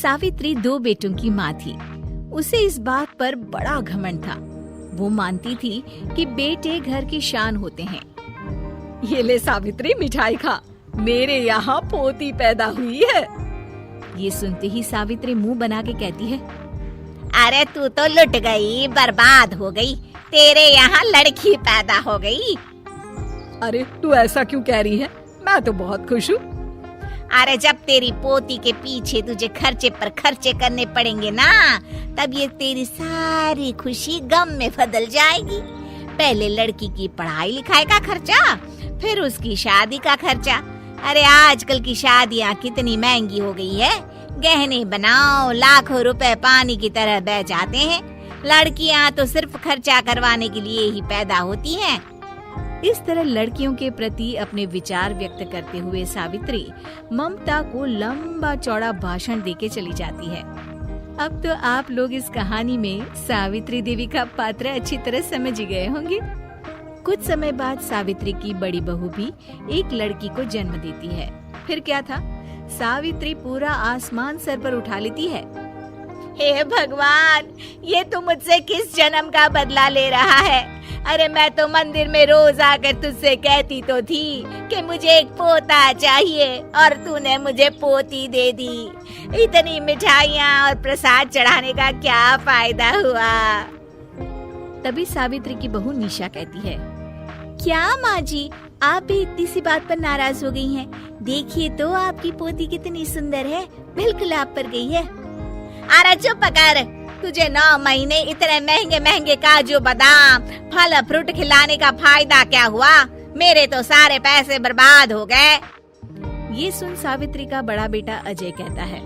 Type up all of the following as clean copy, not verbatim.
सावित्री 2 बेटों की माँ थी। उसे इस बात पर बड़ा घमंड था। वो मानती थी कि बेटे घर की शान होते हैं। ये ले सावित्री, मिठाई खा, मेरे यहाँ पोती पैदा हुई है। ये सुनते ही सावित्री मुंह बना के कहती है, अरे तू तो लुट गई, बर्बाद हो गई, तेरे यहाँ लड़की पैदा हो गई। अरे तू ऐसा क्यों कह रही है? मैं तो बहुत खुश हूँ। अरे जब तेरी पोती के पीछे तुझे खर्चे पर खर्चे करने पड़ेंगे ना, तब ये तेरी सारी खुशी गम में बदल जाएगी। पहले लड़की की पढ़ाई लिखाई का खर्चा, फिर उसकी शादी का खर्चा। अरे आजकल की शादियाँ कितनी महंगी हो गई है। गहने बनाओ, लाखों रुपए पानी की तरह बह जाते हैं। लड़कियाँ तो सिर्फ खर्चा करवाने के लिए ही पैदा होती हैं। इस तरह लड़कियों के प्रति अपने विचार व्यक्त करते हुए सावित्री ममता को लंबा चौड़ा भाषण देके चली जाती है। अब तो आप लोग इस कहानी में सावित्री देवी का पात्र अच्छी तरह समझ ही गए होंगे। कुछ समय बाद सावित्री की बड़ी बहू भी एक लड़की को जन्म देती है। फिर क्या था, सावित्री पूरा आसमान सर पर उठा लेती है। हे भगवान, ये तू मुझसे किस जन्म का बदला ले रहा है? अरे मैं तो मंदिर में रोज आकर तुझसे कहती तो थी कि मुझे एक पोता चाहिए, और तूने मुझे पोती दे दी। इतनी मिठाइयाँ और प्रसाद चढ़ाने का क्या फायदा हुआ? तभी सावित्री की बहू निशा कहती है, क्या माँ जी, आप भी इतनी सी बात पर नाराज हो गई हैं? देखिए तो आपकी पोती कितनी सुंदर है, बिल्कुल आप पर गई है। अरे चुप कर, तुझे 9 महीने इतने महंगे महंगे काजू बादाम फल फ्रूट खिलाने का फायदा क्या हुआ? मेरे तो सारे पैसे बर्बाद हो गए। ये सुन सावित्री का बड़ा बेटा अजय कहता है,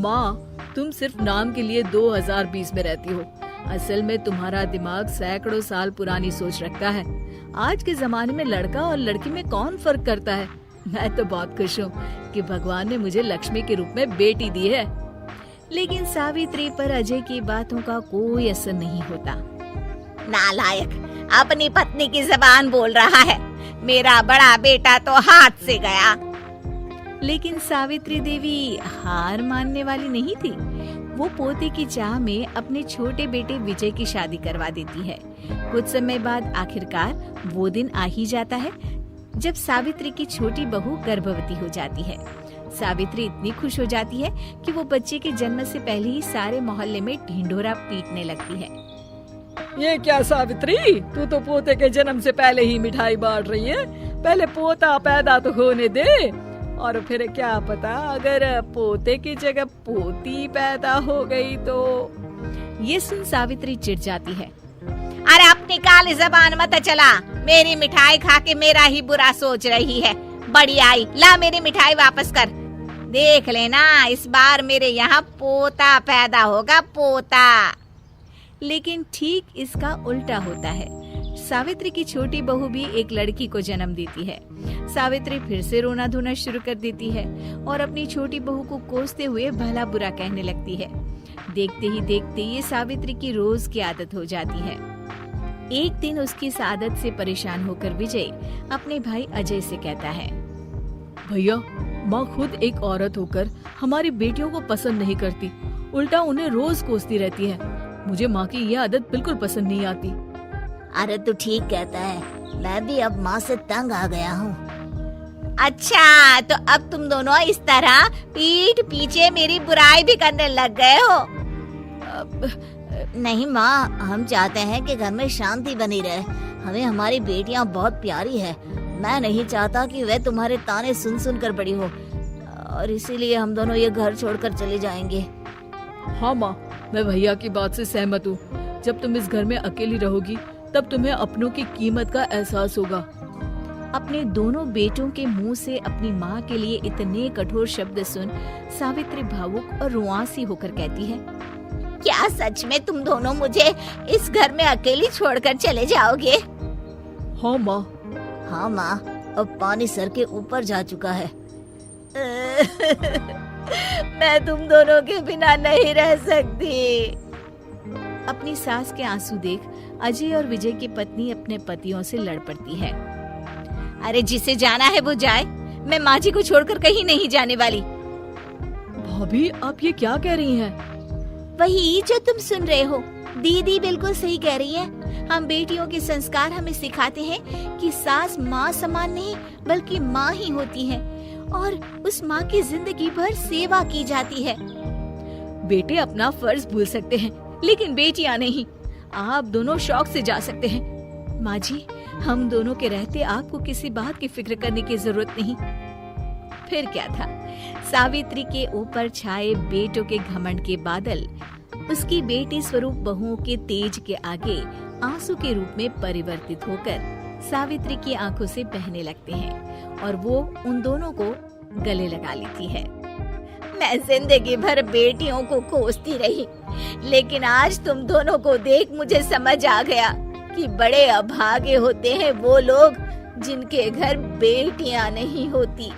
माँ तुम सिर्फ नाम के लिए 2020 में रहती हो। असल में तुम्हारा दिमाग सैकड़ों साल पुरानी सोच रखता है। आज के जमाने में लड़का और लड़की में कौन फर्क करता है। मैं तो बहुत खुश हूँ कि भगवान ने मुझे लक्ष्मी के रूप में बेटी दी है। लेकिन सावित्री पर अजय की बातों का कोई असर नहीं होता। नालायक, अपनी पत्नी की ज़बान बोल रहा है। मेरा बड़ा बेटा तो हाथ से गया। लेकिन सावित्री देवी हार मानने वाली नहीं थी। वो पोते की चाह में अपने छोटे बेटे विजय की शादी करवा देती है। कुछ समय बाद आखिरकार वो दिन आ ही जाता है जब सावित्री की छोटी बहू गर्भवती हो जाती है। सावित्री इतनी खुश हो जाती है कि वो बच्चे के जन्म से पहले ही सारे मोहल्ले में ढिंढोरा पीटने लगती है। ये क्या सावित्री, तू तो पोते के जन्म से पहले ही मिठाई बांट रही है। पहले पोता पैदा तो होने दे, और फिर क्या पता अगर पोते की जगह पोती पैदा हो गई तो। ये सुन सावित्री चिढ़ जाती है। अरे अपनी काली ज़बान मत चला। मेरी मिठाई खा के मेरा ही बुरा सोच रही है। बड़ी आई, ला मेरी मिठाई वापस कर। देख लेना, इस बार मेरे यहाँ पोता पैदा होगा, पोता। लेकिन ठीक इसका उल्टा होता है। सावित्री की छोटी बहू भी एक लड़की को जन्म देती है। सावित्री फिर से रोना धोना शुरू कर देती है और अपनी छोटी बहू को कोसते हुए भला बुरा कहने लगती है। देखते ही देखते ये सावित्री की रोज की आदत हो जाती है। एक दिन उसकी इस आदत से परेशान होकर विजय अपने भाई अजय से कहता है, भैया, माँ खुद एक औरत होकर हमारी बेटियों को पसंद नहीं करती, उल्टा उन्हें रोज कोसती रहती है। मुझे माँ की ये आदत बिल्कुल पसंद नहीं आती। अरे तू ठीक कहता है, मैं भी अब माँ से तंग आ गया हूँ। अच्छा, तो अब तुम दोनों इस तरह पीठ पीछे मेरी बुराई भी करने लग गए हो। नहीं माँ, हम चाहते हैं कि घर में शांति बनी रहे। हमें हमारी बेटियाँ बहुत प्यारी है। मैं नहीं चाहता कि वे तुम्हारे ताने सुन सुन कर बड़ी हो, और इसीलिए हम दोनों ये घर छोड़कर चले जाएंगे। हाँ माँ, मैं भैया की बात से सहमत हूँ। जब तुम इस घर में अकेली रहोगी तब तुम्हें अपनों की कीमत का एहसास होगा। अपने दोनों बेटों के मुंह से अपनी माँ के लिए इतने कठोर शब्द सुन सावित्री भावुक और रुआंसी होकर कहती है, क्या सच में तुम दोनों मुझे इस घर में अकेली छोड़कर चले जाओगे? हाँ माँ। हाँ माँ, अब पानी सर के ऊपर जा चुका है। मैं तुम दोनों के बिना नहीं रह सकती। अपनी सास के आंसू देख अजय और विजय की पत्नी अपने पतियों से लड़ पड़ती है। अरे जिसे जाना है वो जाए, मैं माँ जी को छोड़कर कहीं नहीं जाने वाली। भाभी आप ये क्या कह रही हैं? वही जो तुम सुन रहे हो, दीदी बिल्कुल सही कह रही है। हम बेटियों के संस्कार हमें सिखाते हैं कि सास माँ समान नहीं बल्कि माँ ही होती है और उस माँ की जिंदगी भर सेवा की जाती है। बेटे अपना फर्ज भूल सकते हैं लेकिन बेटियां नहीं। आप दोनों शौक से जा सकते हैं। माँ जी, हम दोनों के रहते आपको किसी बात की फिक्र करने की जरूरत नहीं। फिर क्या था, सावित्री के ऊपर छाए बेटों के घमंड के बादल उसकी बेटी स्वरूप बहुओं के तेज के आगे आंसू के रूप में परिवर्तित होकर सावित्री की आंखों से बहने लगते हैं और वो उन दोनों को गले लगा लेती है। मैं जिंदगी भर बेटियों को कोसती रही, लेकिन आज तुम दोनों को देख मुझे समझ आ गया कि बड़े अभागे होते हैं वो लोग जिनके घर बेटियां नहीं होती।